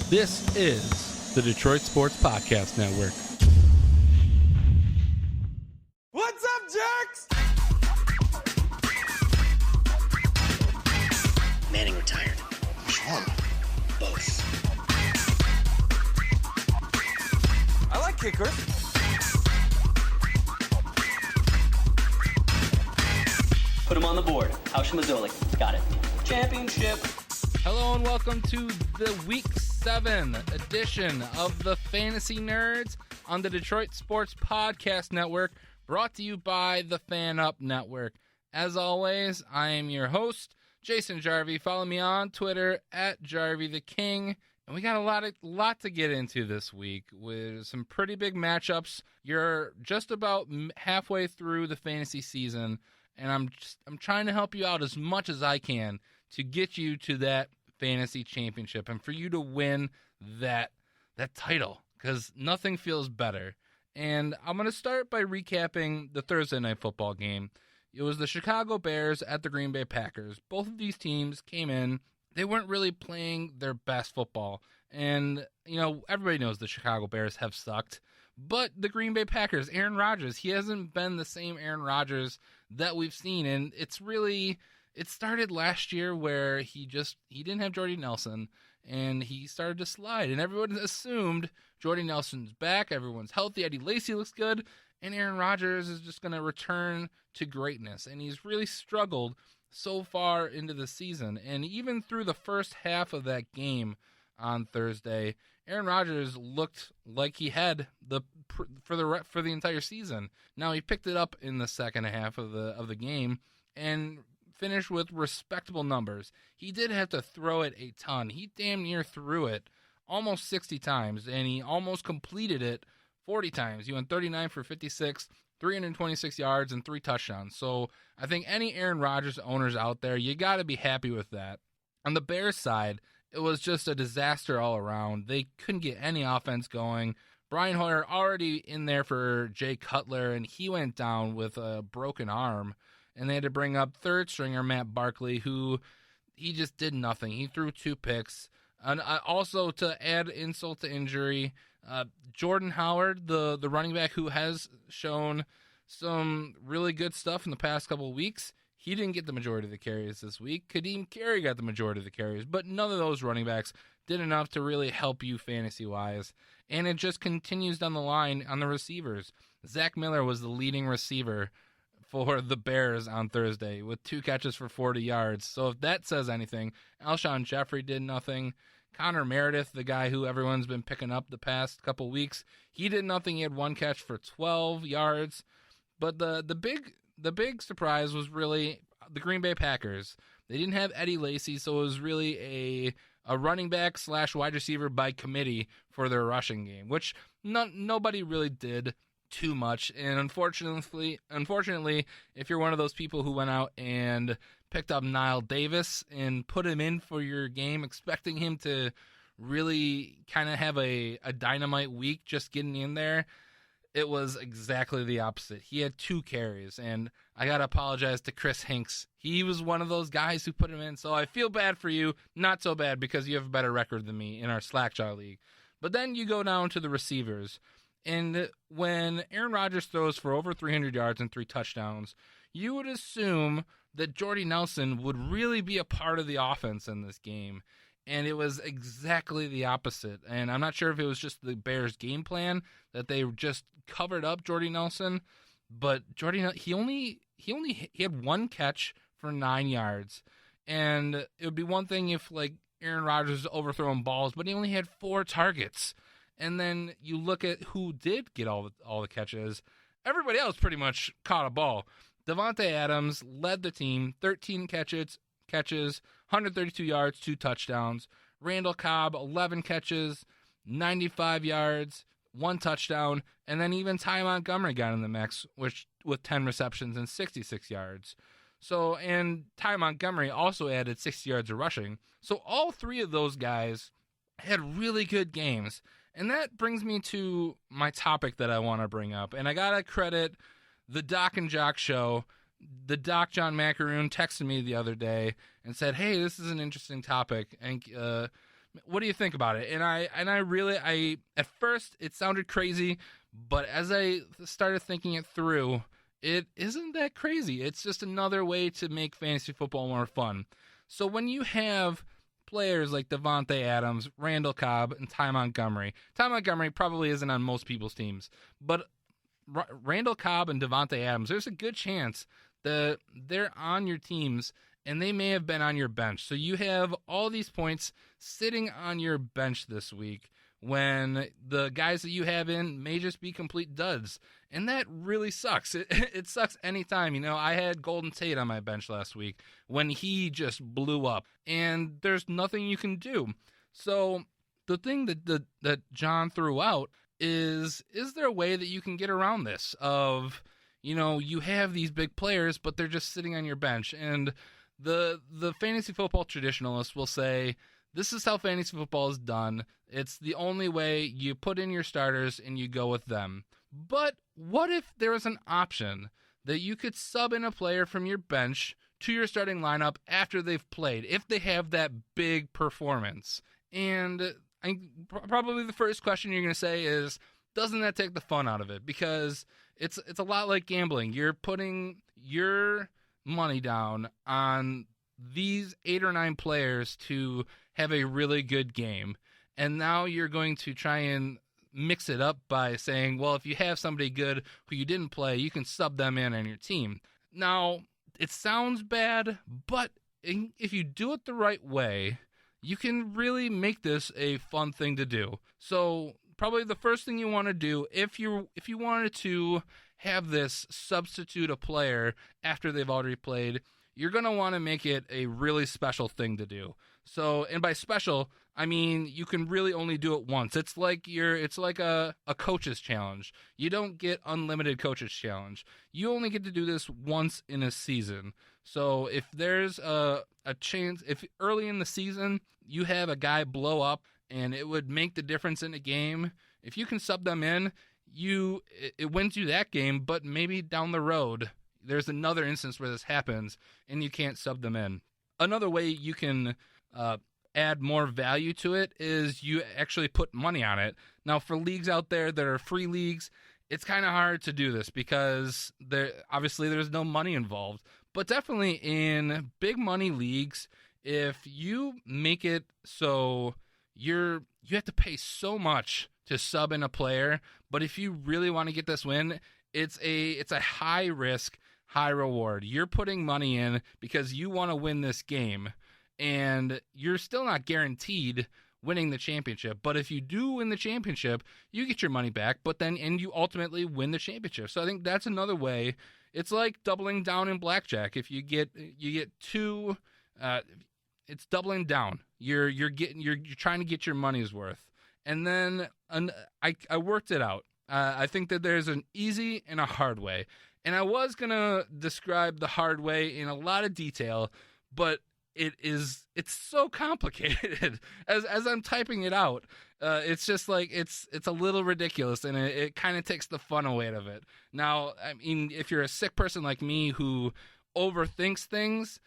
This is the Detroit Sports Podcast Network. What's up, jerks? Manning retired. Which one? Both. I like kickers. Put him on the board. Hausch Mazzoli. Got it. Championship. Hello and welcome to the Week 7 edition of the Fantasy Nerds on the Detroit Sports Podcast Network, brought to you by the Fan Up Network. As always, I am your host, Jason Jarvi. Follow me on Twitter at Jarvi the King. And we got a lot to get into this week with some pretty big matchups. You're just about halfway through the fantasy season, and I'm trying to help you out as much as I can to get you to that fantasy championship and for you to win that title, because nothing feels better. And I'm going to start by recapping the Thursday night football game. It was the Chicago Bears at the Green Bay Packers. Both of these teams came in. They weren't really playing their best football. And, everybody knows the Chicago Bears have sucked. But the Green Bay Packers, Aaron Rodgers, he hasn't been the same Aaron Rodgers that we've seen. And it started last year where he didn't have Jordy Nelson, and he started to slide. And everyone assumed Jordy Nelson's back, everyone's healthy, Eddie Lacy looks good, and Aaron Rodgers is just going to return to greatness. And he's really struggled so far into the season. And even through the first half of that game on Thursday, Aaron Rodgers looked like he had for the entire season. Now he picked it up in the second half of the game and finished with respectable numbers. He did have to throw it a ton. He damn near threw it almost 60 times, and he almost completed it 40 times. He went 39 for 56, 326 yards, and 3 touchdowns. So I think any Aaron Rodgers owners out there, you got to be happy with that. On the Bears side, it was just a disaster all around. They couldn't get any offense going. Brian Hoyer already in there for Jay Cutler, and he went down with a broken arm. And they had to bring up third stringer Matt Barkley, who he just did nothing. He threw 2 picks. And also, to add insult to injury, Jordan Howard, the running back who has shown some really good stuff in the past couple of weeks, he didn't get the majority of the carries this week. Kadeem Carey got the majority of the carries, but none of those running backs did enough to really help you fantasy-wise. And it just continues down the line on the receivers. Zach Miller was the leading receiver for the Bears on Thursday with 2 catches for 40 yards. So if that says anything, Alshon Jeffrey did nothing. Connor Meredith, the guy who everyone's been picking up the past couple weeks, he did nothing. He had 1 catch for 12 yards. But the big surprise was really the Green Bay Packers. They didn't have Eddie Lacy, so it was really a running back / wide receiver by committee for their rushing game, which nobody really did too much. And unfortunately, if you're one of those people who went out and picked up Niall Davis and put him in for your game, expecting him to really kind of have a dynamite week just getting in there, it was exactly the opposite. He had 2 carries, and I got to apologize to Chris Hinks. He was one of those guys who put him in, so I feel bad for you. Not so bad, because you have a better record than me in our Slackjaw League. But then you go down to the receivers. And when Aaron Rodgers throws for over 300 yards and 3 touchdowns, you would assume that Jordy Nelson would really be a part of the offense in this game. And it was exactly the opposite. And I'm not sure if it was just the Bears' game plan that they just covered up Jordy Nelson, but he had 1 catch for 9 yards. And it would be one thing if Aaron Rodgers was overthrowing balls, but he only had 4 targets. And then you look at who did get all the catches. Everybody else pretty much caught a ball. Devontae Adams led the team, 13 catches, 132 yards, 2 touchdowns. Randall Cobb, 11 catches, 95 yards, 1 touchdown. And then even Ty Montgomery got in the mix, with 10 receptions and 66 yards. And Ty Montgomery also added 60 yards of rushing. So all 3 of those guys had really good games. And that brings me to my topic that I want to bring up. And I got to credit the Doc and Jock Show the Doc John Macaroon texted me the other day and said, "Hey, this is an interesting topic, and what do you think about it?" And I at first it sounded crazy, but as I started thinking it through, it isn't that crazy. It's just another way to make fantasy football more fun. So when you have players like Devontae Adams, Randall Cobb, and Ty Montgomery probably isn't on most people's teams, but Randall Cobb and Devontae Adams, there's a good chance that they're on your teams and they may have been on your bench. So you have all these points sitting on your bench this week when the guys that you have in may just be complete duds. And that really sucks. It sucks anytime. I had Golden Tate on my bench last week when he just blew up, and there's nothing you can do. So the thing that John threw out is there a way that you can get around this of, you have these big players, but they're just sitting on your bench? And the fantasy football traditionalists will say, this is how fantasy football is done. It's the only way. You put in your starters and you go with them. But what if there was an option that you could sub in a player from your bench to your starting lineup after they've played, if they have that big performance? And probably the first question you're going to say is, doesn't that take the fun out of it? Because it's a lot like gambling. You're putting your money down on these 8 or 9 players to have a really good game, and now you're going to try and mix it up by saying, well, if you have somebody good who you didn't play, you can sub them in on your team. Now, it sounds bad, but if you do it the right way, you can really make this a fun thing to do. So probably the first thing you want to do, if you wanted to have this substitute a player after they've already played, you're going to want to make it a really special thing to do. So, and by special, I mean you can really only do it once. It's like a coach's challenge. You don't get unlimited coach's challenge. You only get to do this once in a season. So if there's a chance, if early in the season you have a guy blow up and it would make the difference in a game, if you can sub them in, it wins you that game, but maybe down the road there's another instance where this happens and you can't sub them in. Another way you can add more value to it is you actually put money on it. Now, for leagues out there that are free leagues, it's kind of hard to do this because there's no money involved. But definitely in big money leagues, if you make it so you have to pay so much to sub in a player, but if you really want to get this win, it's a high risk, high reward. You're putting money in because you want to win this game, and you're still not guaranteed winning the championship. But if you do win the championship, you get your money back, and you ultimately win the championship. So I think that's another way. It's like doubling down in blackjack. If you get two, it's doubling down. You're trying to get your money's worth. And then I worked it out. I think that there's an easy and a hard way. And I was going to describe the hard way in a lot of detail, but it's so complicated. As I'm typing it out, it's just like it's a little ridiculous, and it kind of takes the fun away of it. Now, I mean, if you're a sick person like me who overthinks things,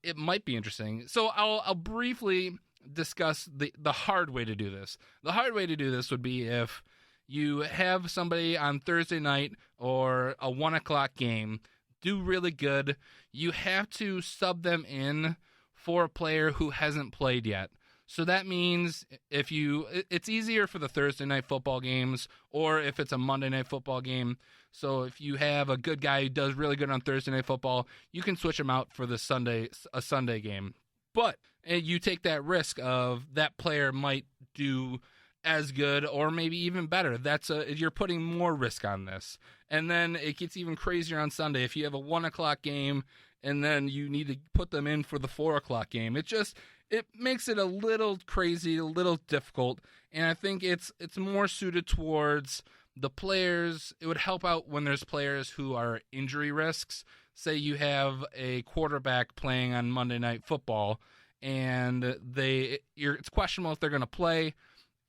it might be interesting. So I'll briefly discuss the hard way to do this. The hard way to do this would be if you have somebody on Thursday night or a 1:00 game do really good. You have to sub them in for a player who hasn't played yet. So that means it's easier for the Thursday night football games, or if it's a Monday night football game. So if you have a good guy who does really good on Thursday night football, you can switch him out for a Sunday game. But you take that risk of that player might do as good or maybe even better. You're putting more risk on this. And then it gets even crazier on Sunday. If you have a 1:00 game and then you need to put them in for the 4:00 game, it makes it a little crazy, a little difficult. And I think it's more suited towards the players. It would help out when there's players who are injury risks. Say you have a quarterback playing on Monday Night Football, and it's questionable if they're going to play,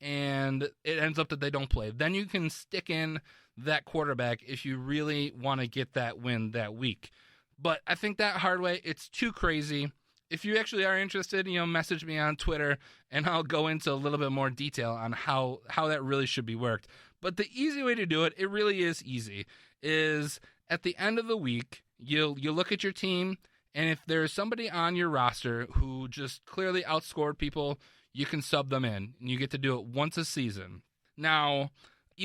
and it ends up that they don't play. Then you can stick in that quarterback if you really want to get that win that week. But I think that hard way, it's too crazy. If you actually are interested, message me on Twitter, and I'll go into a little bit more detail on how that really should be worked. But the easy way to do it, it really is easy, is at the end of the week, you look at your team, and if there's somebody on your roster who just clearly outscored people, you can sub them in, and you get to do it once a season. Now,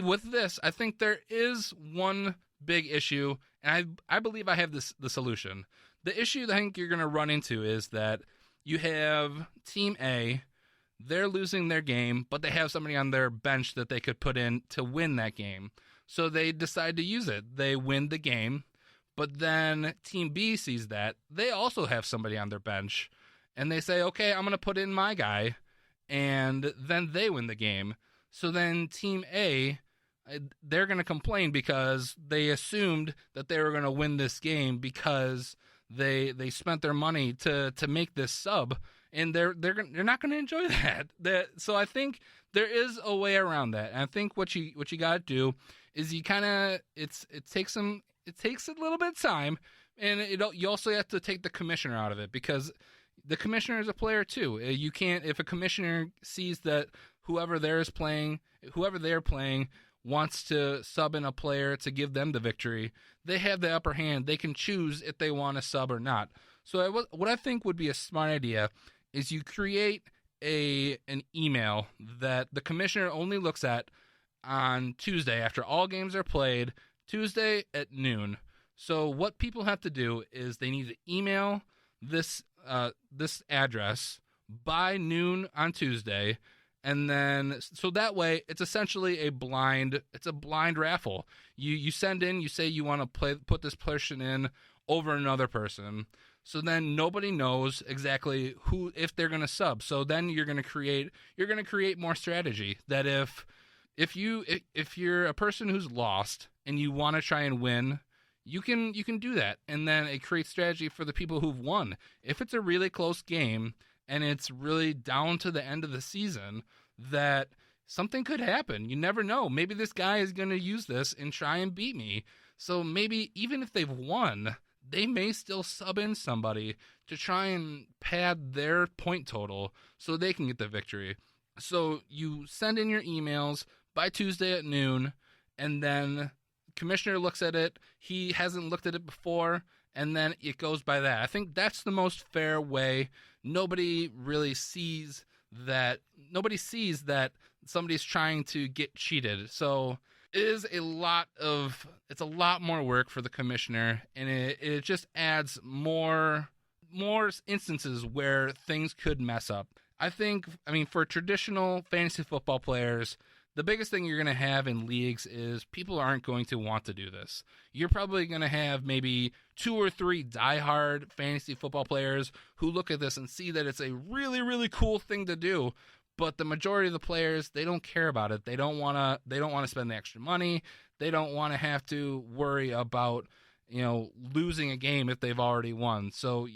with this, I think there is one big issue, and I believe I have the solution. The issue that I think you're going to run into is that you have Team A, they're losing their game, but they have somebody on their bench that they could put in to win that game. So they decide to use it. They win the game, but then Team B sees that. They also have somebody on their bench, and they say, okay, I'm going to put in my guy, and then they win the game. So then Team A, they're going to complain because they assumed that they were going to win this game because they spent their money to make this sub, and they're not going to enjoy that. So I think there is a way around that. And I think what you got to do is you kind of it takes a little bit of time, and you also have to take the commissioner out of it, because the commissioner is a player too. You can't, if a commissioner sees that whoever they're playing wants to sub in a player to give them the victory, they have the upper hand. They can choose if they want to sub or not. So what I think would be a smart idea is you create an email that the commissioner only looks at on Tuesday after all games are played, Tuesday at noon. So what people have to do is they need to email this address by noon on Tuesday. And then, so that way, it's essentially a blind raffle. You send in, you say you want to put this person in over another person. So then nobody knows exactly if they're going to sub. So then you're going to create more strategy. That if you're a person who's lost and you want to try and win, you can do that. And then it creates strategy for the people who've won. If it's a really close game, and it's really down to the end of the season, that something could happen. You never know. Maybe this guy is going to use this and try and beat me. So maybe even if they've won, they may still sub in somebody to try and pad their point total so they can get the victory. So you send in your emails by Tuesday at noon, and then commissioner looks at it. He hasn't looked at it before, and then it goes by that. I think that's the most fair way. Nobody really sees that. Nobody sees that somebody's trying to get cheated. So it is a lot more work for the commissioner, and it just adds more instances where things could mess up. I mean, for traditional fantasy football players, the biggest thing you're going to have in leagues is people aren't going to want to do this. You're probably going to have maybe 2 or 3 diehard fantasy football players who look at this and see that it's a really, really cool thing to do. But the majority of the players, they don't care about it. They don't want to spend the extra money. They don't want to have to worry about, losing a game if they've already won. So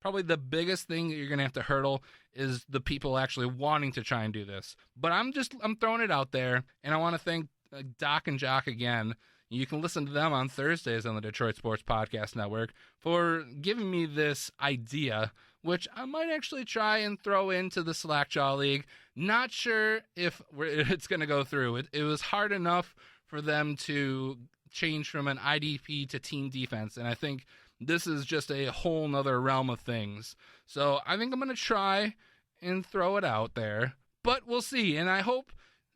probably the biggest thing that you're going to have to hurdle is the people actually wanting to try and do this. But I'm throwing it out there, and I want to thank Doc and Jock again. You can listen to them on Thursdays on the Detroit Sports Podcast Network for giving me this idea, which I might actually try and throw into the Slackjaw League. Not sure if it's going to go through. It was hard enough for them to change from an IDP to team defense, and I think this is just a whole nother realm of things. So I think I'm going to try and throw it out there, but we'll see. And I hope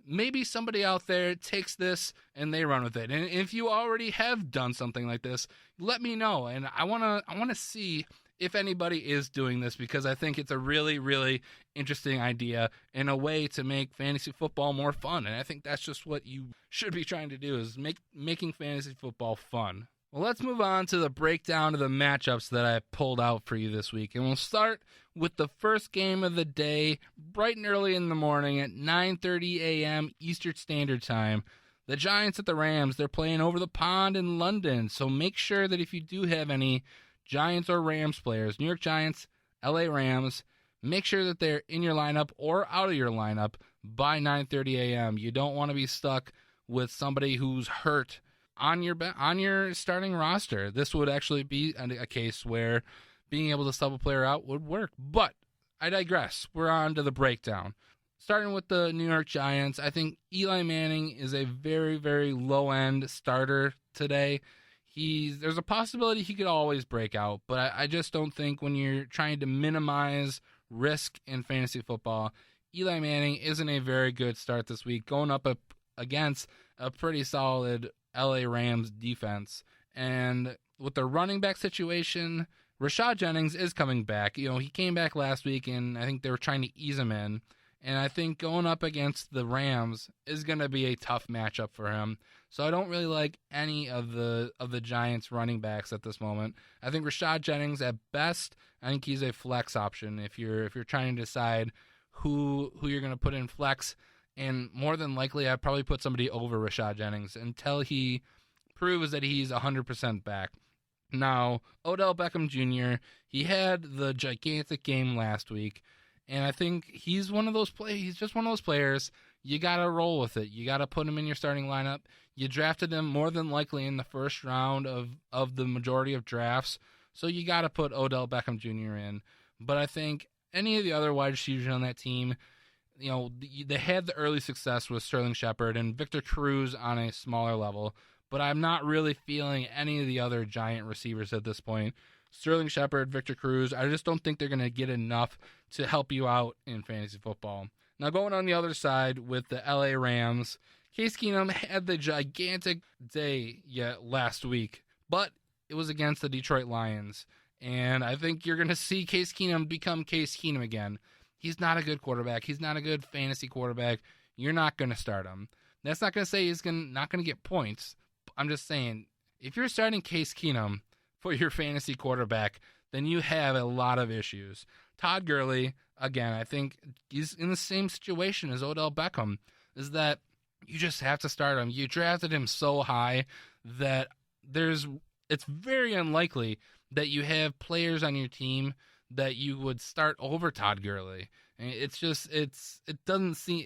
maybe somebody out there takes this and they run with it. And if you already have done something like this, let me know. And I want to see if anybody is doing this, because I think it's a really, really interesting idea and a way to make fantasy football more fun. And I think that's just what you should be trying to do, is making fantasy football fun. Well, let's move on to the breakdown of the matchups that I pulled out for you this week. And we'll start with the first game of the day, bright and early in the morning at 9:30 a.m. Eastern Standard Time. The Giants at the Rams. They're playing over the pond in London. So make sure that if you do have any Giants or Rams players, New York Giants, LA Rams, make sure that they're in your lineup or out of your lineup by 9:30 a.m. You don't want to be stuck with somebody who's hurt on your starting roster. This would actually be a case where being able to sub a player out would work. But I digress. We're on to the breakdown. Starting with the New York Giants, I think Eli Manning is a very, very low-end starter today. There's a possibility he could always break out, but I just don't think when you're trying to minimize risk in fantasy football, Eli Manning isn't a very good start this week, going up against a pretty solid LA Rams defense. And with the running back situation, Rashad Jennings is coming back. He came back last week, and I think they were trying to ease him in. And I think going up against the Rams is going to be a tough matchup for him. So I don't really like any of the Giants running backs at this moment. I think Rashad Jennings at best, I think he's a flex option if you're trying to decide who you're going to put in flex. And more than likely, I'd probably put somebody over Rashad Jennings until he proves that he's 100% back. Now, Odell Beckham Jr., he had the gigantic game last week. And I think he's one of those he's just one of those players. You got to roll with it. You got to put him in your starting lineup. You drafted him more than likely in the first round of the majority of drafts. So you got to put Odell Beckham Jr. in. But I think any of the other wide receivers on that team, they had the early success with Sterling Shepard and Victor Cruz on a smaller level. But I'm not really feeling any of the other Giant receivers at this point. Sterling Shepard, Victor Cruz, I just don't think they're going to get enough to help you out in fantasy football. Now, going on the other side with the LA Rams, Case Keenum had the gigantic day last week, but it was against the Detroit Lions. And I think you're going to see Case Keenum become Case Keenum again. He's not a good quarterback. He's not a good fantasy quarterback. You're not going to start him. That's not going to say he's not going to get points. I'm just saying, if you're starting Case Keenum for your fantasy quarterback, then you have a lot of issues. Todd Gurley, again, I think he's in the same situation as Odell Beckham, is that you just have to start him. You drafted him so high that it's very unlikely that you have players on your team that you would start over Todd Gurley. It doesn't seem,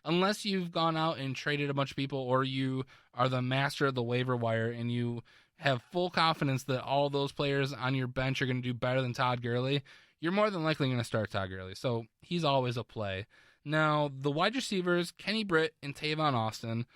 unless you've gone out and traded a bunch of people or you are the master of the waiver wire and you have full confidence that all those players on your bench are going to do better than Todd Gurley, you're more than likely going to start Todd Gurley. So he's always a play. Now, the wide receivers, Kenny Britt and Tavon Austin,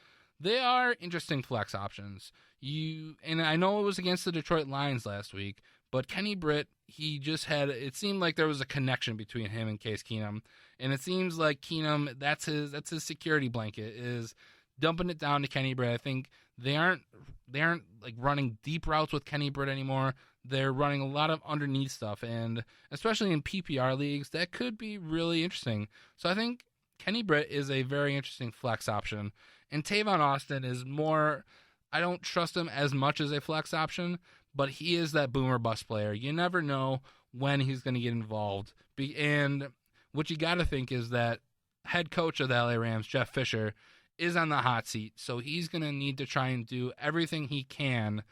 they are interesting flex options. And I know it was against the Detroit Lions last week, but Kenny Britt, it seemed like there was a connection between him and Case Keenum. And it seems like Keenum, that's his security blanket, is dumping it down to Kenny Britt. I think they aren't like running deep routes with Kenny Britt anymore. They're running a lot of underneath stuff, and especially in PPR leagues, that could be really interesting. So I think Kenny Britt is a very interesting flex option, and Tavon Austin is more. I don't trust him as much as a flex option, but he is that boomer bust player. You never know when he's going to get involved, and what you got to think is that head coach of the LA Rams, Jeff Fisher, is on the hot seat, so he's going to need to try and do everything he can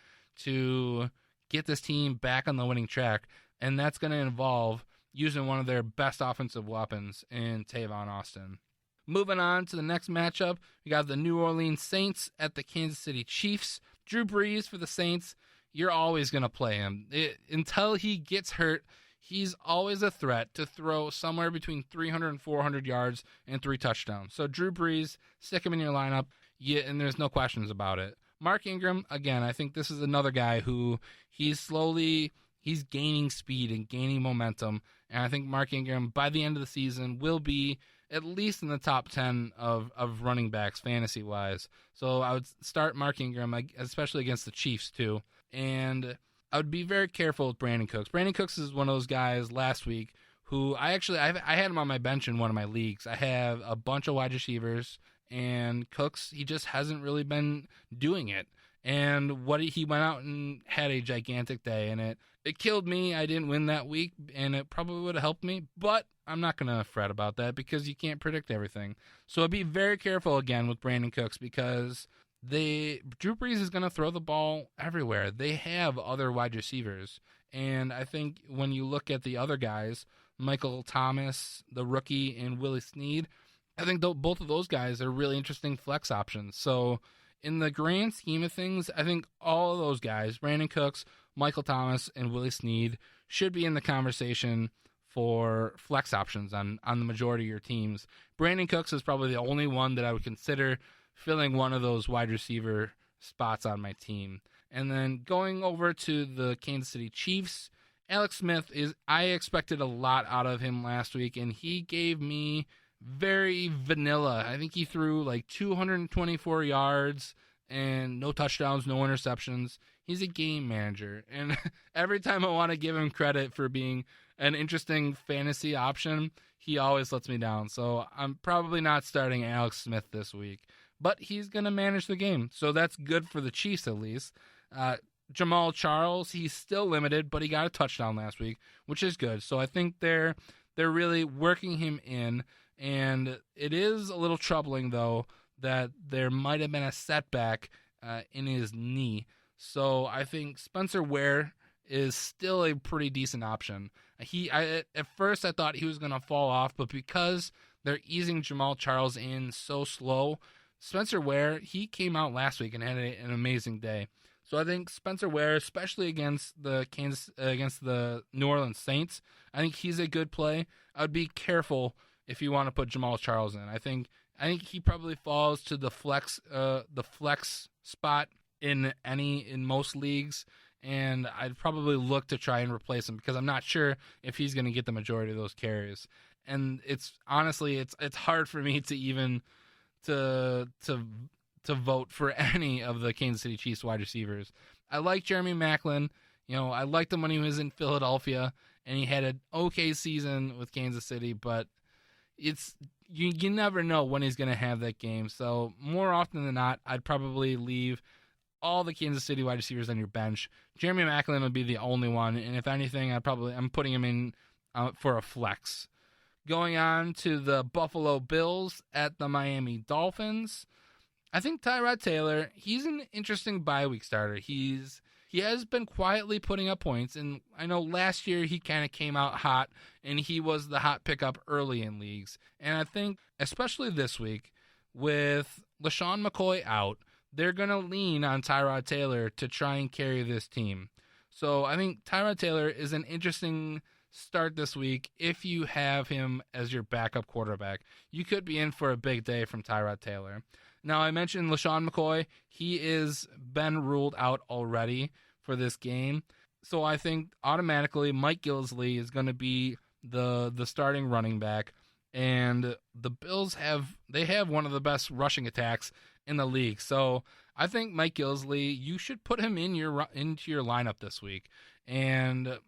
to get this team back on the winning track, and that's going to involve using one of their best offensive weapons in Tavon Austin. Moving on to the next matchup, we got the New Orleans Saints at the Kansas City Chiefs. Drew Brees for the Saints, you're always going to play him. Until he gets hurt, he's always a threat to throw somewhere between 300 and 400 yards and 3 touchdowns. So Drew Brees, stick him in your lineup, and there's no questions about it. Mark Ingram, again, I think this is another guy who he's gaining speed and gaining momentum. And I think Mark Ingram, by the end of the season, will be at least in the top 10 of running backs fantasy-wise. So I would start Mark Ingram, especially against the Chiefs, too. And I would be very careful with Brandon Cooks. Brandon Cooks is one of those guys last week who I had him on my bench in one of my leagues. I have a bunch of wide receivers, and Cooks, he just hasn't really been doing it. And he went out and had a gigantic day, and it killed me. I didn't win that week, and it probably would have helped me, but I'm not going to fret about that because you can't predict everything. So I'd be very careful again with Brandon Cooks because Drew Brees is going to throw the ball everywhere. They have other wide receivers, and I think when you look at the other guys, Michael Thomas, the rookie, and Willie Snead, I think both of those guys are really interesting flex options. So in the grand scheme of things, I think all of those guys, Brandon Cooks, Michael Thomas, and Willie Snead, should be in the conversation for flex options on the majority of your teams. Brandon Cooks is probably the only one that I would consider filling one of those wide receiver spots on my team. And then going over to the Kansas City Chiefs, Alex Smith I expected a lot out of him last week, and he gave me very vanilla. I think he threw like 224 yards and no touchdowns, no interceptions. He's a game manager, and every time I want to give him credit for being an interesting fantasy option, he always lets me down. So I'm probably not starting Alex Smith this week, but he's going to manage the game. So that's good for the Chiefs at least. Jamal Charles, he's still limited, but he got a touchdown last week, which is good. So I think they're really working him in, and it is a little troubling, though, that there might have been a setback in his knee. So I think Spencer Ware is still a pretty decent option. At first I thought he was going to fall off, but because they're easing Jamal Charles in so slow, Spencer Ware, he came out last week and had an amazing day. So I think Spencer Ware, especially against the New Orleans Saints, I think he's a good play. I would be careful if you want to put Jamal Charles in. I think he probably falls to the flex spot in most leagues, and I'd probably look to try and replace him because I'm not sure if he's going to get the majority of those carries. And it's honestly hard for me to even to vote for any of the Kansas City Chiefs wide receivers. I like Jeremy Maclin. I liked him when he was in Philadelphia, and he had an okay season with Kansas City, but you never know when he's going to have that game. So more often than not, I'd probably leave all the Kansas City wide receivers on your bench. Jeremy Maclin would be the only one, and if anything, I'm putting him in for a flex. Going on to the Buffalo Bills at the Miami Dolphins, I think Tyrod Taylor, he's an interesting bye week starter. He has been quietly putting up points, and I know last year he kind of came out hot, and he was the hot pickup early in leagues. And I think, especially this week, with LaShawn McCoy out, they're going to lean on Tyrod Taylor to try and carry this team. So I think Tyrod Taylor is an interesting start this week if you have him as your backup quarterback. You could be in for a big day from Tyrod Taylor. Now, I mentioned LaShawn McCoy. He is been ruled out already for this game. So I think automatically Mike Gillislee is going to be the starting running back. And the Bills have one of the best rushing attacks in the league. So I think Mike Gillislee, you should put him into your lineup this week. And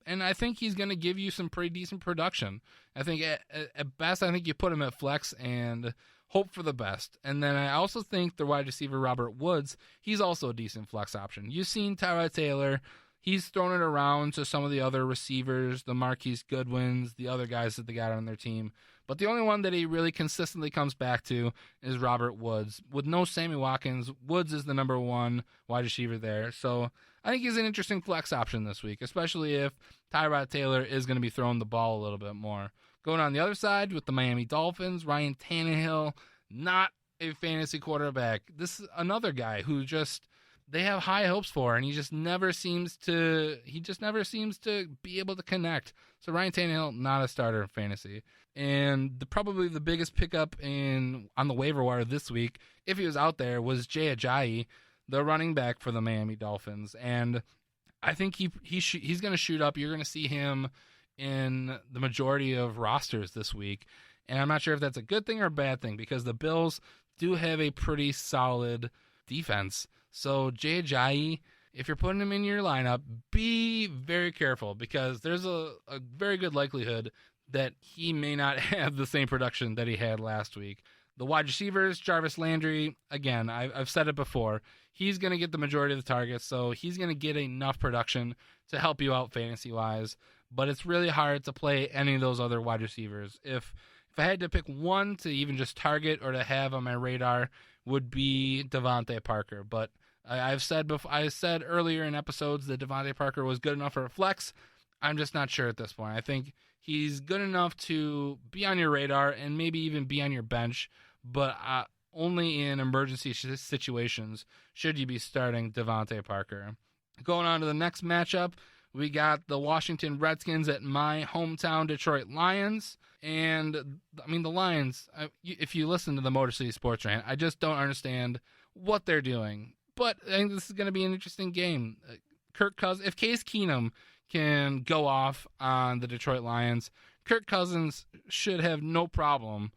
I think he's going to give you some pretty decent production. I think at best, I think you put him at flex and hope for the best. And then I also think the wide receiver Robert Woods, he's also a decent flex option. You've seen Tyrod Taylor. He's thrown it around to some of the other receivers, the Marquise Goodwins, the other guys that they got on their team. But the only one that he really consistently comes back to is Robert Woods. With no Sammy Watkins, Woods is the number one wide receiver there. So I think he's an interesting flex option this week, especially if Tyrod Taylor is going to be throwing the ball a little bit more. Going on the other side with the Miami Dolphins, Ryan Tannehill, not a fantasy quarterback. This is another guy who they have high hopes for, and he just never seems to be able to connect. So Ryan Tannehill, not a starter in fantasy. And probably the biggest pickup on the waiver wire this week, if he was out there, was Jay Ajayi, the running back for the Miami Dolphins. And I think he's going to shoot up. You're going to see him in the majority of rosters this week. And I'm not sure if that's a good thing or a bad thing, because the Bills do have a pretty solid defense. So Jay Ajayi, if you're putting him in your lineup, be very careful, because there's a very good likelihood that he may not have the same production that he had last week. The wide receivers, Jarvis Landry, again, I've said it before, he's going to get the majority of the targets, so he's going to get enough production to help you out fantasy-wise, but it's really hard to play any of those other wide receivers. If I had to pick one to even just target or to have on my radar, would be Devontae Parker, but I said earlier in episodes that Devontae Parker was good enough for a flex. I'm just not sure at this point. I think he's good enough to be on your radar and maybe even be on your bench, but only in emergency situations should you be starting Devontae Parker. Going on to the next matchup, we got the Washington Redskins at my hometown Detroit Lions. And, I mean, the Lions, if you listen to the Motor City Sports Rant, I just don't understand what they're doing. But I think this is going to be an interesting game. Kirk Cousins, if Case Keenum can go off on the Detroit Lions, Kirk Cousins should have no problem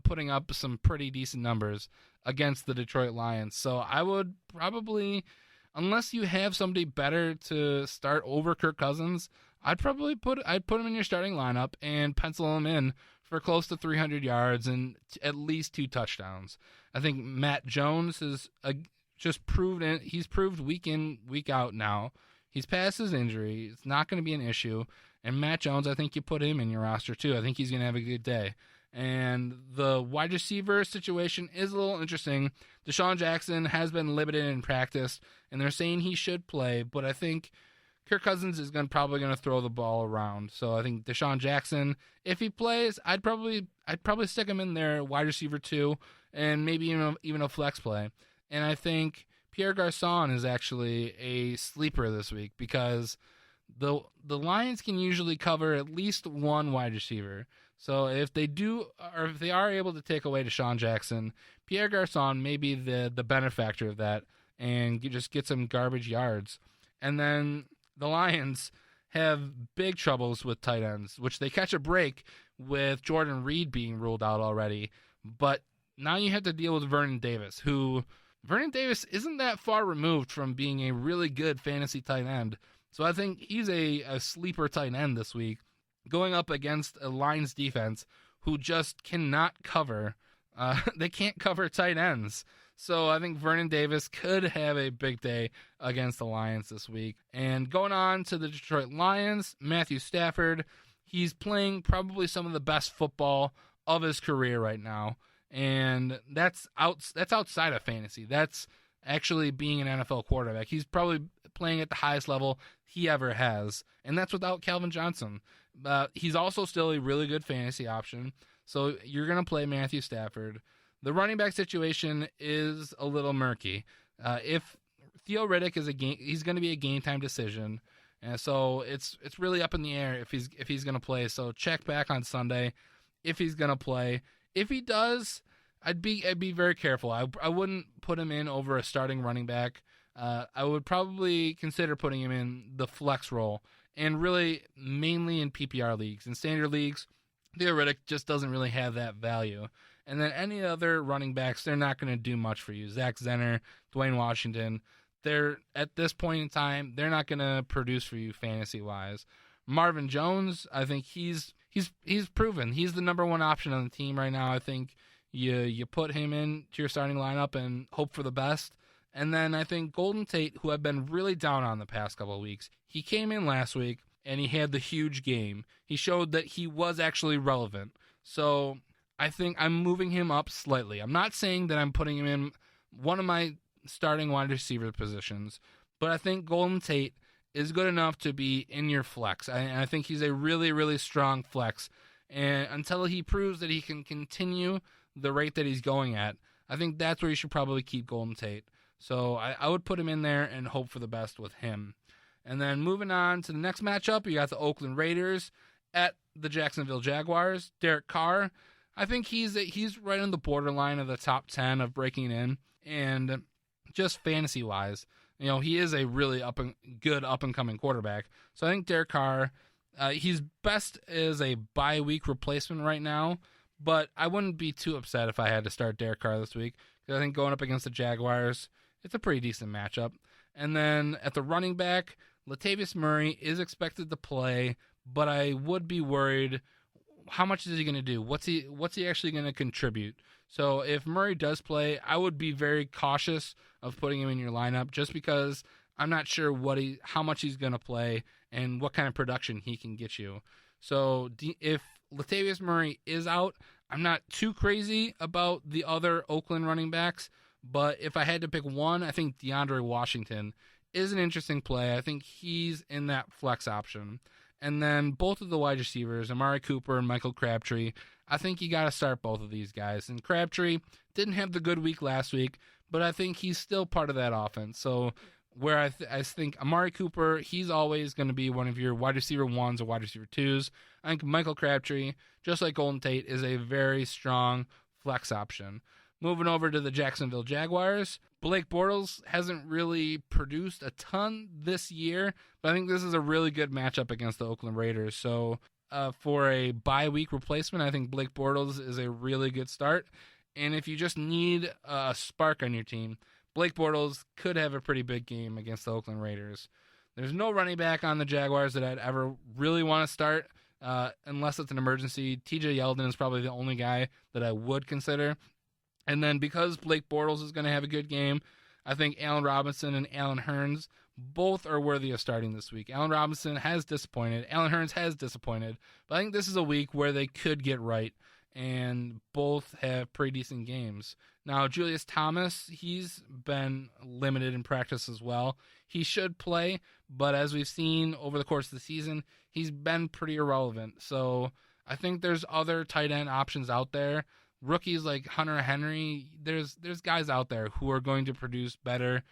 putting up some pretty decent numbers against the Detroit Lions. So I would probably, unless you have somebody better to start over Kirk Cousins, I'd put him in your starting lineup and pencil him in for close to 300 yards and at least 2 touchdowns. I think Matt Jones is just proved it. He's proved week in, week out now. He's past his injury. It's not going to be an issue. And Matt Jones, I think you put him in your roster too. I think he's going to have a good day. And the wide receiver situation is a little interesting. Deshaun Jackson has been limited in practice, and they're saying he should play, but I think Kirk Cousins is probably going to throw the ball around. So I think Deshaun Jackson, if he plays, I'd probably stick him in there, wide receiver 2, and maybe even a flex play. And I think Pierre Garçon is actually a sleeper this week because the Lions can usually cover at least one wide receiver. So if they are able to take away Deshaun Jackson, Pierre Garçon may be the benefactor of that and you just get some garbage yards. And then the Lions have big troubles with tight ends, which they catch a break with Jordan Reed being ruled out already. But now you have to deal with Vernon Davis, who Vernon Davis isn't that far removed from being a really good fantasy tight end. So I think he's a sleeper tight end this week, going up against a Lions defense who just cannot cover. They can't cover tight ends. So I think Vernon Davis could have a big day against the Lions this week. And going on to the Detroit Lions, Matthew Stafford, he's playing probably some of the best football of his career right now. And that's outside of fantasy. That's actually being an NFL quarterback. He's probably playing at the highest level he ever has. And that's without Calvin Johnson. He's also still a really good fantasy option. So you're going to play Matthew Stafford. The running back situation is a little murky. If Theo Riddick he's going to be a game time decision, and so it's really up in the air if he's going to play. So check back on Sunday if he's going to play. If he does, I'd be very careful. I wouldn't put him in over a starting running back. I would probably consider putting him in the flex role, and really mainly in PPR leagues. In standard leagues, Theo Riddick just doesn't really have that value. And then any other running backs, they're not going to do much for you. Zach Zenner, Dwayne Washington, they're at this point in time, they're not going to produce for you fantasy-wise. Marvin Jones, I think he's proven. He's the number one option on the team right now. I think you put him into your starting lineup and hope for the best. And then I think Golden Tate, who I've been really down on the past couple of weeks, he came in last week and he had the huge game. He showed that he was actually relevant. So I think I'm moving him up slightly. I'm not saying that I'm putting him in one of my starting wide receiver positions, but I think Golden Tate is good enough to be in your flex. I think he's a really, really strong flex. And until he proves that he can continue the rate that he's going at, I think that's where you should probably keep Golden Tate. So I would put him in there and hope for the best with him. And then moving on to the next matchup, you got the Oakland Raiders at the Jacksonville Jaguars. Derek Carr, I think he's right on the borderline of the top 10 of breaking in. And just fantasy-wise, he is a really up-and-coming quarterback. So I think Derek Carr, he's best as a bye-week replacement right now, but I wouldn't be too upset if I had to start Derek Carr this week, because I think going up against the Jaguars, it's a pretty decent matchup. And then at the running back, Latavius Murray is expected to play, but I would be worried, how much is he going to do? What's he actually going to contribute? So if Murray does play, I would be very cautious of putting him in your lineup, just because I'm not sure how much he's going to play and what kind of production he can get you. So if Latavius Murray is out, I'm not too crazy about the other Oakland running backs, but if I had to pick one, I think DeAndre Washington is an interesting play. I think he's in that flex option. And then both of the wide receivers, Amari Cooper and Michael Crabtree, I think you got to start both of these guys. And Crabtree didn't have the good week last week, but I think he's still part of that offense. So where I think Amari Cooper, he's always going to be one of your wide receiver 1s or wide receiver 2s. I think Michael Crabtree, just like Golden Tate, is a very strong flex option. Moving over to the Jacksonville Jaguars, Blake Bortles hasn't really produced a ton this year, but I think this is a really good matchup against the Oakland Raiders. So for a bye week replacement, I think Blake Bortles is a really good start. And if you just need a spark on your team, Blake Bortles could have a pretty big game against the Oakland Raiders. There's no running back on the Jaguars that I'd ever really want to start unless it's an emergency. TJ Yeldon is probably the only guy that I would consider. And then because Blake Bortles is going to have a good game, I think Allen Robinson and Allen Hurns both are worthy of starting this week. Allen Robinson has disappointed. Allen Hurns has disappointed. But I think this is a week where they could get right, and both have pretty decent games. Now, Julius Thomas, he's been limited in practice as well. He should play, but as we've seen over the course of the season, he's been pretty irrelevant. So I think there's other tight end options out there. Rookies like Hunter Henry, there's guys out there who are going to produce better,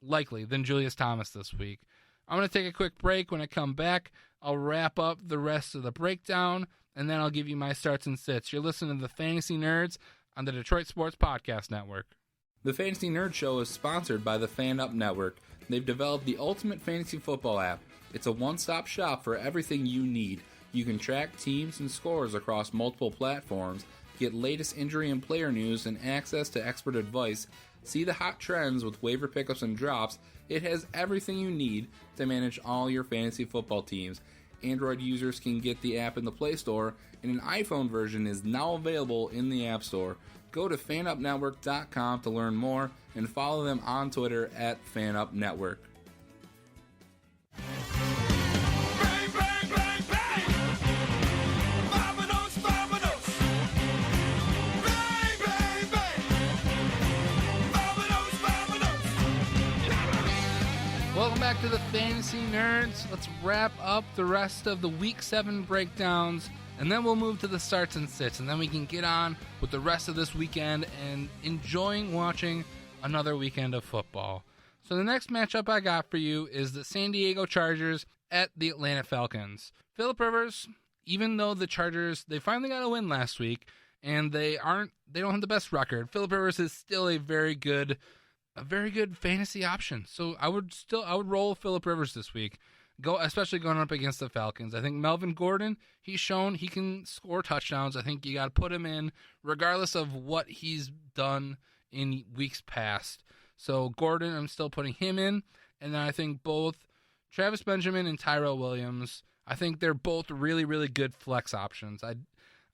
likely, than Julius Thomas this week. I'm going to take a quick break. When I come back, I'll wrap up the rest of the breakdown, and then I'll give you my starts and sits. You're listening to the Fantasy Nerds on the Detroit Sports Podcast Network. The Fantasy Nerd Show is sponsored by the Fan Up Network. They've developed the ultimate fantasy football app. It's a one-stop shop for everything you need. You can track teams and scores across multiple platforms, get latest injury and player news, and access to expert advice. See the hot trends with waiver pickups and drops. It has everything you need to manage all your fantasy football teams. Android users can get the app in the Play Store, and an iPhone version is now available in the App Store. Go to fanupnetwork.com to learn more and follow them on Twitter at fanupnetwork. Bang, bang, bang, bang! Vamonos, vamonos! Bang, bang, bang! Vamonos, vamonos! Welcome back to the Fantasy Nerds. Let's wrap up the rest of the Week 7 breakdowns, and then we'll move to the starts and sits, and then we can get on with the rest of this weekend and enjoying watching another weekend of football. So the next matchup I got for you is the San Diego Chargers at the Atlanta Falcons. Phillip Rivers, even though the Chargers, they finally got a win last week, and they don't have the best record, Phillip Rivers is still a very good fantasy option. So I would roll Phillip Rivers this week, especially going up against the Falcons. I think Melvin Gordon, he's shown he can score touchdowns. I think you got to put him in regardless of what he's done in weeks past. So Gordon, I'm still putting him in. And then I think both Travis Benjamin and Tyrell Williams, I think they're both really, really good flex options.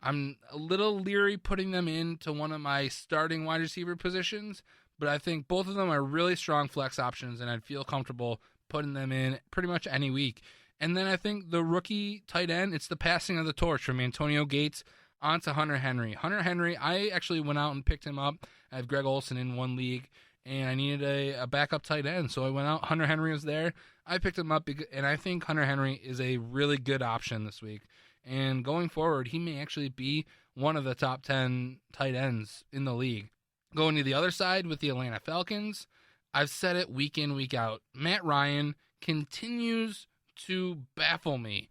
I'm a little leery putting them into one of my starting wide receiver positions, but I think both of them are really strong flex options, and I'd feel comfortable putting them in pretty much any week. And then I think the rookie tight end, it's the passing of the torch from Antonio Gates onto Hunter Henry. Hunter Henry, I actually went out and picked him up. I have Greg Olsen in one league, and I needed a backup tight end, so I went out. Hunter Henry was there. I picked him up, and I think Hunter Henry is a really good option this week. And going forward, he may actually be one of the top 10 tight ends in the league. Going to the other side with the Atlanta Falcons, I've said it week in, week out. Matt Ryan continues to baffle me,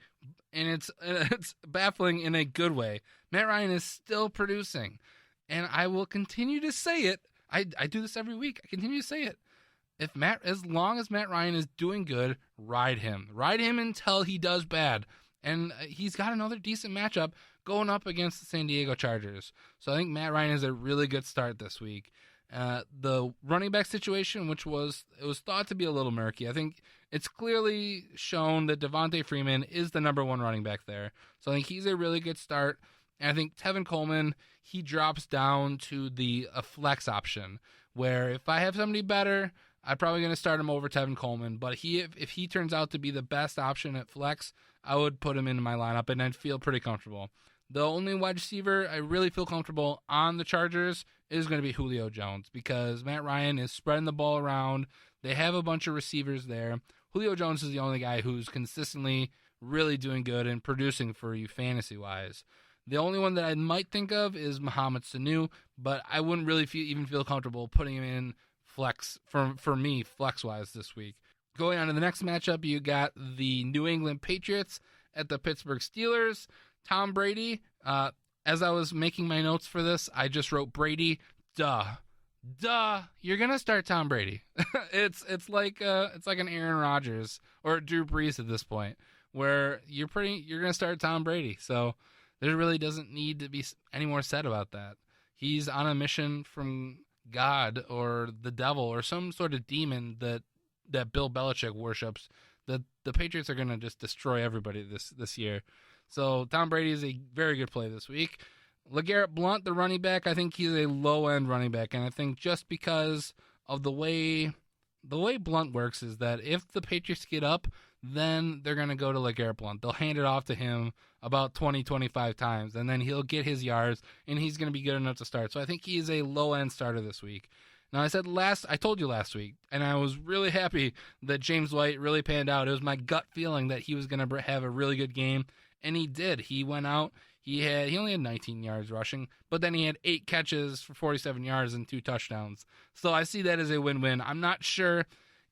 and it's baffling in a good way. Matt Ryan is still producing, and I will continue to say it. I do this every week. I continue to say it. As long as Matt Ryan is doing good, ride him. Ride him until he does bad. And he's got another decent matchup going up against the San Diego Chargers. So I think Matt Ryan is a really good start this week. The running back situation, it was thought to be a little murky. I think it's clearly shown that Devontae Freeman is the number one running back there. So I think he's a really good start. And I think Tevin Coleman, he drops down to a flex option, where if I have somebody better, I'm probably going to start him over Tevin Coleman. But if he turns out to be the best option at flex, I would put him into my lineup, and I'd feel pretty comfortable. The only wide receiver I really feel comfortable on the Chargers is going to be Julio Jones, because Matt Ryan is spreading the ball around. They have a bunch of receivers there. Julio Jones is the only guy who's consistently really doing good and producing for you fantasy-wise. The only one that I might think of is Mohamed Sanu, but I wouldn't really even feel comfortable putting him in flex for me flex-wise this week. Going on to the next matchup, you got the New England Patriots at the Pittsburgh Steelers. Tom Brady, as I was making my notes for this, I just wrote Brady. Duh, you're gonna start Tom Brady. it's like an Aaron Rodgers or Drew Brees at this point, where you're gonna start Tom Brady. So there really doesn't need to be any more said about that. He's on a mission from God or the devil or some sort of demon that Bill Belichick worships. The Patriots are going to just destroy everybody this year. So Tom Brady is a very good play this week. LeGarrette Blount, the running back, I think he's a low-end running back, and I think just because of the way Blount works is that if the Patriots get up, then they're going to go to LeGarrette Blount. They'll hand it off to him about 20, 25 times, and then he'll get his yards, and he's going to be good enough to start. So I think he is a low-end starter this week. Now, I told you last week, and I was really happy that James White really panned out. It was my gut feeling that he was going to have a really good game, and he did. He went out. He only had 19 yards rushing, but then he had 8 catches for 47 yards and 2 touchdowns. So I see that as a win-win. I'm not sure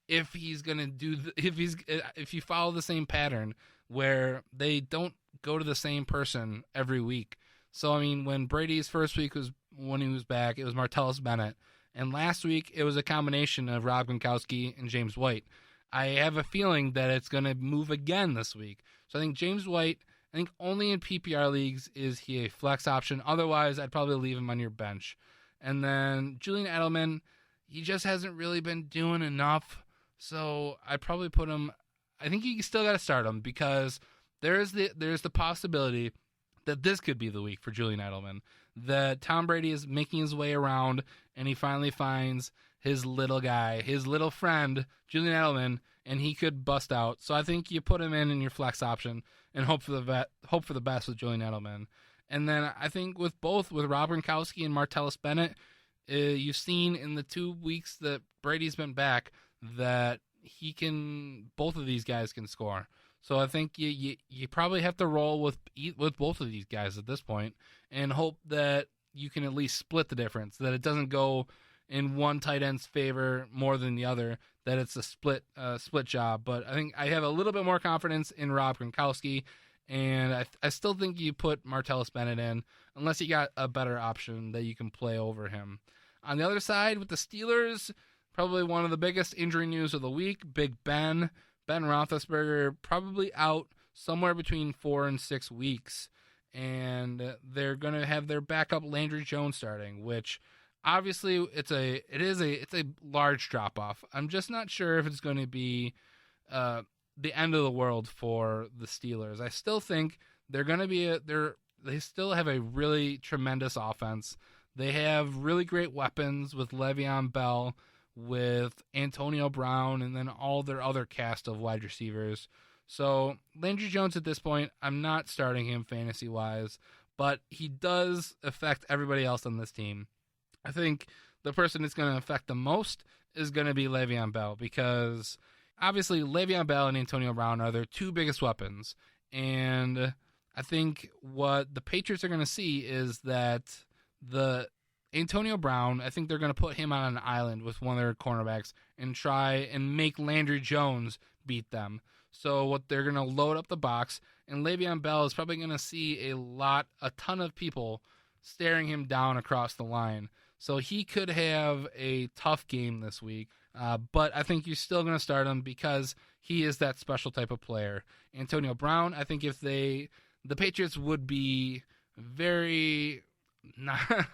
if he's going to if you follow the same pattern where they don't go to the same person every week. So, I mean, when Brady's first week was when he was back, it was Martellus Bennett. And last week, it was a combination of Rob Gronkowski and James White. I have a feeling that it's going to move again this week. So I think James White, I think only in PPR leagues is he a flex option. Otherwise, I'd probably leave him on your bench. And then Julian Edelman, he just hasn't really been doing enough. So I'd probably put him, I think you still got to start him because there's the possibility that this could be the week for Julian Edelman. That Tom Brady is making his way around and he finally finds his little guy, his little friend, Julian Edelman, and he could bust out. So I think you put him in your flex option and hope for the best with Julian Edelman. And then I think with Rob Gronkowski and Martellus Bennett, you've seen in the 2 weeks that Brady's been back that both of these guys can score. So I think you probably have to roll with both of these guys at this point and hope that you can at least split the difference, that it doesn't go in one tight end's favor more than the other, that it's a split job. But I think I have a little bit more confidence in Rob Gronkowski, and I still think you put Martellus Bennett in unless you got a better option that you can play over him. On the other side, with the Steelers, probably one of the biggest injury news of the week, Big Ben Roethlisberger, probably out somewhere between 4 and 6 weeks, and they're going to have their backup Landry Jones starting, which obviously it's a large drop off. I'm just not sure if it's going to be the end of the world for the Steelers. I still think they're going to be they still have a really tremendous offense. They have really great weapons with Le'Veon Bell, with Antonio Brown, and then all their other cast of wide receivers. So Landry Jones at this point, I'm not starting him fantasy-wise, but he does affect everybody else on this team. I think the person that's going to affect the most is going to be Le'Veon Bell, because obviously Le'Veon Bell and Antonio Brown are their 2 biggest weapons. And I think what the Patriots are going to see is that the Antonio Brown, I think they're going to put him on an island with one of their cornerbacks and try and make Landry Jones beat them. So what they're going to load up the box, and Le'Veon Bell is probably going to see a ton of people staring him down across the line. So he could have a tough game this week, but I think you're still going to start him because he is that special type of player. Antonio Brown, I think if the Patriots would be very not.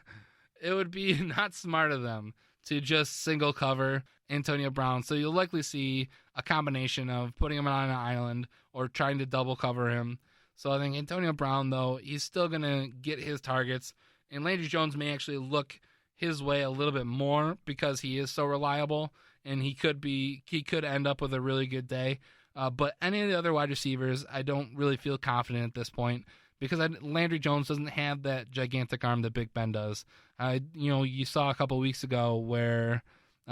It would be not smart of them to just single cover Antonio Brown. So you'll likely see a combination of putting him on an island or trying to double cover him. So I think Antonio Brown, though, he's still going to get his targets. And Landry Jones may actually look his way a little bit more because he is so reliable. And he could end up with a really good day. But any of the other wide receivers, I don't really feel confident at this point, because Landry Jones doesn't have that gigantic arm that Big Ben does. You saw a couple weeks ago where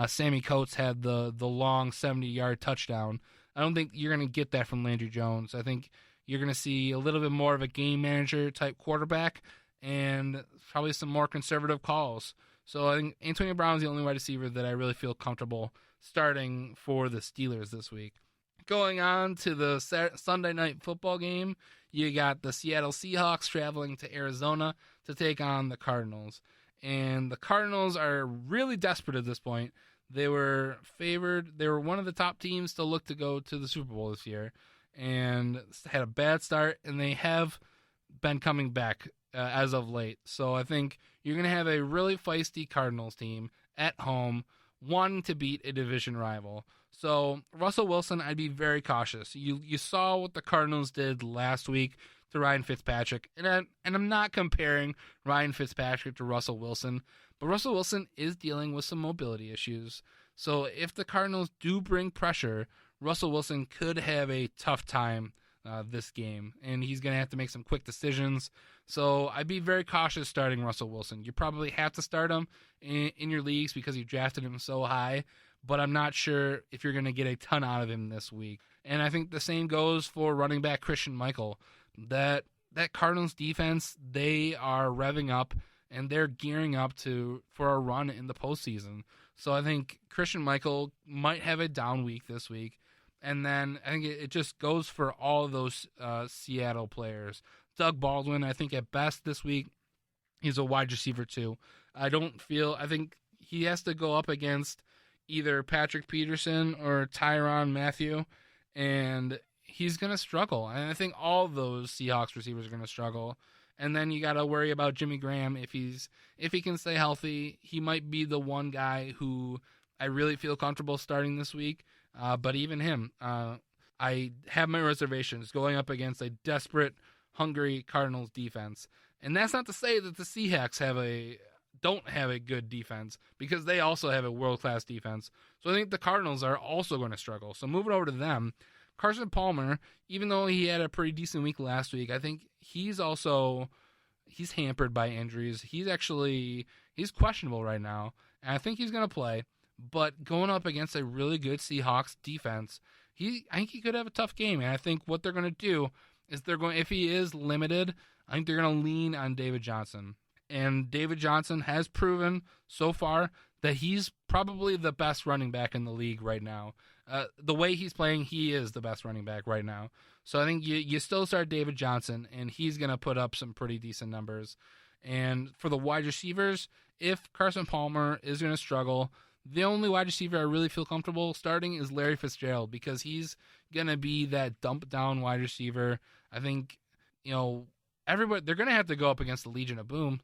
Sammy Coates had the long 70-yard touchdown. I don't think you're going to get that from Landry Jones. I think You're going to see a little bit more of a game manager type quarterback and probably some more conservative calls. So I think Antonio Brown is the only wide receiver that I really feel comfortable starting for the Steelers this week. Going on to the Sunday night football game, you got the Seattle Seahawks traveling to Arizona to take on the Cardinals. And the Cardinals are really desperate at this point. They were favored. They were one of the top teams to look to go to the Super Bowl this year and had a bad start, and they have been coming back as of late. So I think you're going to have a really feisty Cardinals team at home wanting to beat a division rival. So Russell Wilson, I'd be very cautious. You saw what the Cardinals did last week to Ryan Fitzpatrick, and I'm not comparing Ryan Fitzpatrick to Russell Wilson, but Russell Wilson is dealing with some mobility issues. So if the Cardinals do bring pressure, Russell Wilson could have a tough time this game, and he's going to have to make some quick decisions. So I'd be very cautious starting Russell Wilson. You probably have to start him in your leagues because you drafted him so high, but I'm not sure if you're going to get a ton out of him this week. And I think the same goes for running back Christian Michael. That Cardinals defense, they are revving up, and they're gearing up for a run in the postseason. So I think Christian Michael might have a down week this week. And then I think it just goes for all of those Seattle players. Doug Baldwin, I think at best this week, he's a wide receiver too. I think he has to go up against either Patrick Peterson or Tyrann Mathieu, and he's going to struggle. And I think all of those Seahawks receivers are going to struggle. And then you got to worry about Jimmy Graham. If he can stay healthy, he might be the one guy who I really feel comfortable starting this week. But even him, I have my reservations going up against a desperate, hungry Cardinals defense. And that's not to say that the Seahawks don't have a good defense, because they also have a world-class defense. So I think the Cardinals are also going to struggle. So moving over to them, Carson Palmer, even though he had a pretty decent week last week, I think he's hampered by injuries. He's questionable right now, and I think he's going to play. But going up against a really good Seahawks defense, I think he could have a tough game. And I think what they're going to do is if he is limited, I think they're going to lean on David Johnson. And David Johnson has proven so far that he's probably the best running back in the league right now. The way he's playing, he is the best running back right now. So I think you still start David Johnson, and he's going to put up some pretty decent numbers. And for the wide receivers, if Carson Palmer is going to struggle, the only wide receiver I really feel comfortable starting is Larry Fitzgerald, because he's going to be that dump down wide receiver. I think, everybody, they're going to have to go up against the Legion of Boom.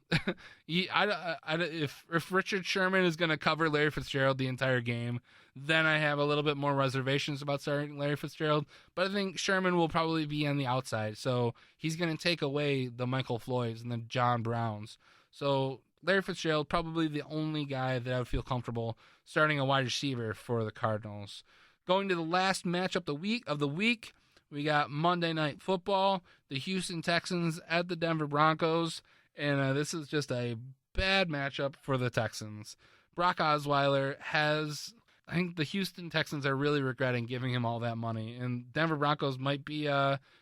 If Richard Sherman is going to cover Larry Fitzgerald the entire game, then I have a little bit more reservations about starting Larry Fitzgerald. But I think Sherman will probably be on the outside, so he's going to take away the Michael Floyds and the John Browns. So Larry Fitzgerald, probably the only guy that I would feel comfortable starting a wide receiver for the Cardinals. Going to the last matchup of the week, we got Monday Night Football, the Houston Texans at the Denver Broncos, and this is just a bad matchup for the Texans. Brock Osweiler I think the Houston Texans are really regretting giving him all that money, and Denver Broncos might be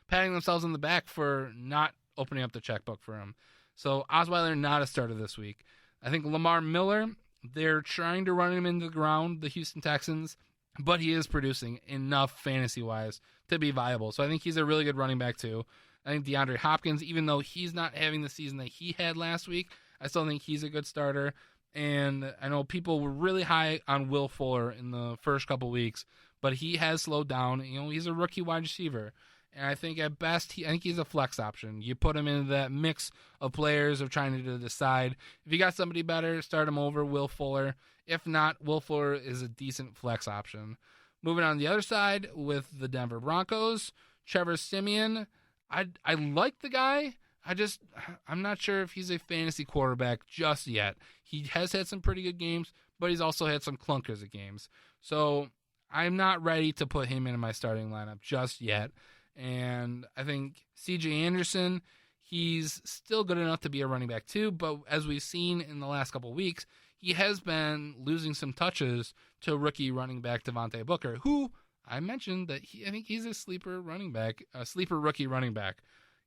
patting themselves on the back for not opening up the checkbook for him. So Osweiler not a starter this week. I think Lamar Miller, they're trying to run him into the ground, the Houston Texans, but he is producing enough fantasy-wise to be viable. So I think he's a really good running back too. I think DeAndre Hopkins, even though he's not having the season that he had last week, I still think he's a good starter. And I know people were really high on Will Fuller in the first couple weeks, but he has slowed down. He's a rookie wide receiver. And I think at best, I think he's a flex option. You put him into that mix of players of trying to decide. If you got somebody better, start him over Will Fuller. If not, Will Fuller is a decent flex option. Moving on the other side with the Denver Broncos, Trevor Siemian. I like the guy. I'm not sure if he's a fantasy quarterback just yet. He has had some pretty good games, but he's also had some clunkers of games. So I'm not ready to put him in my starting lineup just yet. And I think C.J. Anderson, he's still good enough to be a running back too, but as we've seen in the last couple of weeks, he has been losing some touches to rookie running back Devontae Booker, who I mentioned that I think he's a sleeper running back, a sleeper rookie running back.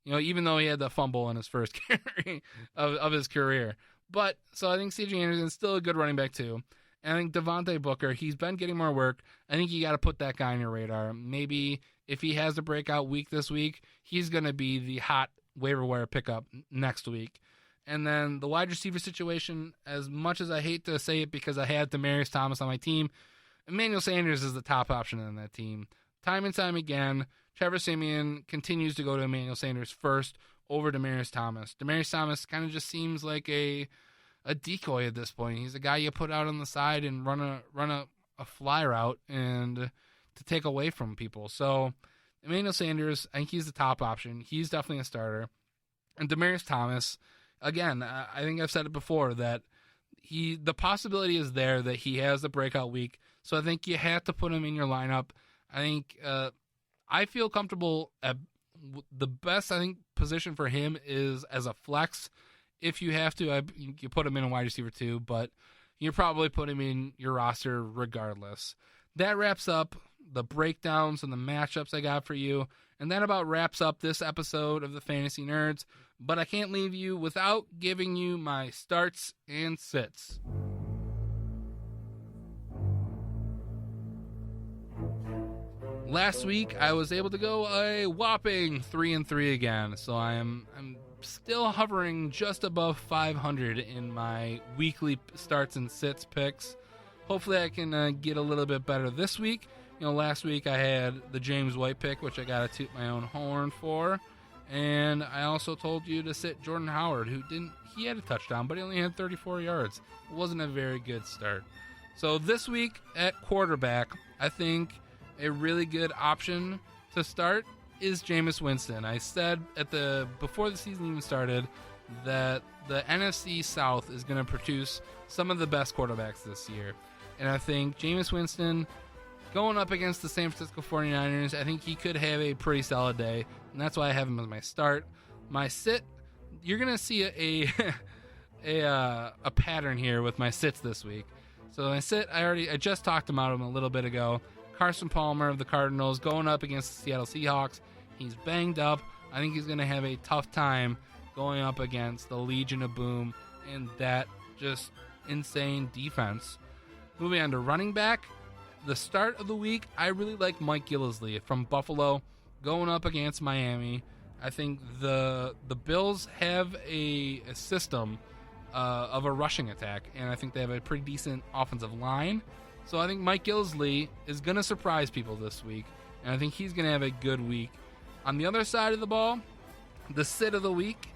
Even though he had the fumble in his first carry of his career. But, so I think C.J. Anderson's still a good running back too. And I think Devontae Booker, he's been getting more work. I think you got to put that guy on your radar. Maybe if he has a breakout week this week, he's going to be the hot waiver wire pickup next week. And then the wide receiver situation, as much as I hate to say it because I had Demaryius Thomas on my team, Emmanuel Sanders is the top option on that team. Time and time again, Trevor Siemian continues to go to Emmanuel Sanders first over Demaryius Thomas. Demaryius Thomas kind of just seems like a decoy at this point. He's a guy you put out on the side and run a fly route and to take away from people. So Emmanuel Sanders, I think he's the top option. He's definitely a starter. And Demaryius Thomas, again, I think I've said it before that the possibility is there that he has a breakout week. So I think you have to put him in your lineup. I think I feel comfortable at the best, I think, position for him is as a flex. If you have to, you put him in a wide receiver too, but you probably put him in your roster regardless. That wraps up the breakdowns and the matchups I got for you, and that about wraps up this episode of the Fantasy Nerds, but I can't leave you without giving you my starts and sits. Last week, I was able to go a whopping 3-3 again, so I'm still hovering just above 500 in my weekly starts and sits picks. Hopefully, I can get a little bit better this week. Last week I had the James White pick, which I got to toot my own horn for, and I also told you to sit Jordan Howard, he had a touchdown, but he only had 34 yards. It wasn't a very good start. So this week at quarterback, I think a really good option to start is Jameis Winston. I said before the season even started that the NFC South is going to produce some of the best quarterbacks this year. And I think Jameis Winston going up against the San Francisco 49ers, I think he could have a pretty solid day. And that's why I have him as my start. My sit, you're going to see a pattern here with my sits this week. So my sit, I just talked about him a little bit ago. Carson Palmer of the Cardinals going up against the Seattle Seahawks. He's banged up. I think he's going to have a tough time going up against the Legion of Boom and that just insane defense. Moving on to running back, the start of the week, I really like Mike Gillislee from Buffalo going up against Miami. I think the Bills have a system of a rushing attack, and I think they have a pretty decent offensive line. So I think Mike Gillislee is going to surprise people this week, and I think he's going to have a good week. On the other side of the ball, the sit of the week,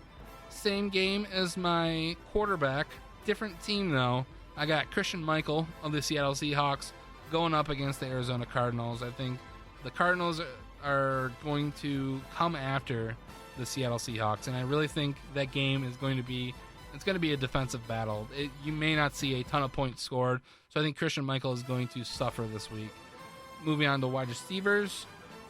same game as my quarterback, different team though. I got Christian Michael of the Seattle Seahawks going up against the Arizona Cardinals. I think the Cardinals are going to come after the Seattle Seahawks, and I really think that game is going to be a defensive battle. You may not see a ton of points scored, so I think Christian Michael is going to suffer this week. Moving on to wide receivers,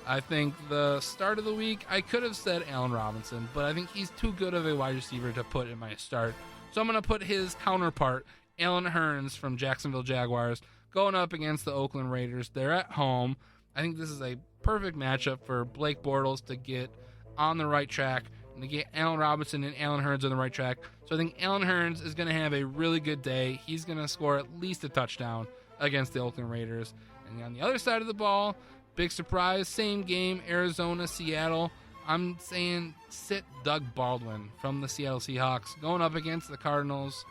I think the start of the week, I could have said Allen Robinson, but I think he's too good of a wide receiver to put in my start. So I'm going to put his counterpart, Allen Hurns from Jacksonville Jaguars, going up against the Oakland Raiders. They're at home. I think this is a perfect matchup for Blake Bortles to get on the right track and to get Allen Robinson and Allen Hurns on the right track. So I think Allen Hurns is going to have a really good day. He's going to score at least a touchdown against the Oakland Raiders. And on the other side of the ball, big surprise, same game, Arizona, Seattle. I'm saying sit Doug Baldwin from the Seattle Seahawks going up against the Cardinals.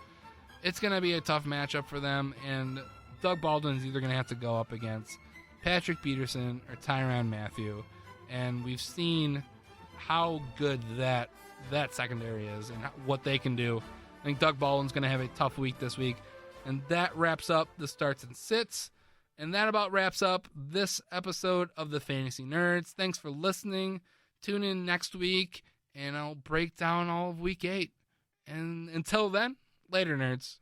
It's going to be a tough matchup for them, and Doug Baldwin is either going to have to go up against Patrick Peterson or Tyrann Mathieu. And we've seen how good that secondary is and what they can do. I think Doug Baldwin's going to have a tough week this week. And that wraps up the starts and sits. And that about wraps up this episode of the Fantasy Nerds. Thanks for listening. Tune in next week, and I'll break down all of Week 8. And until then, later, nerds.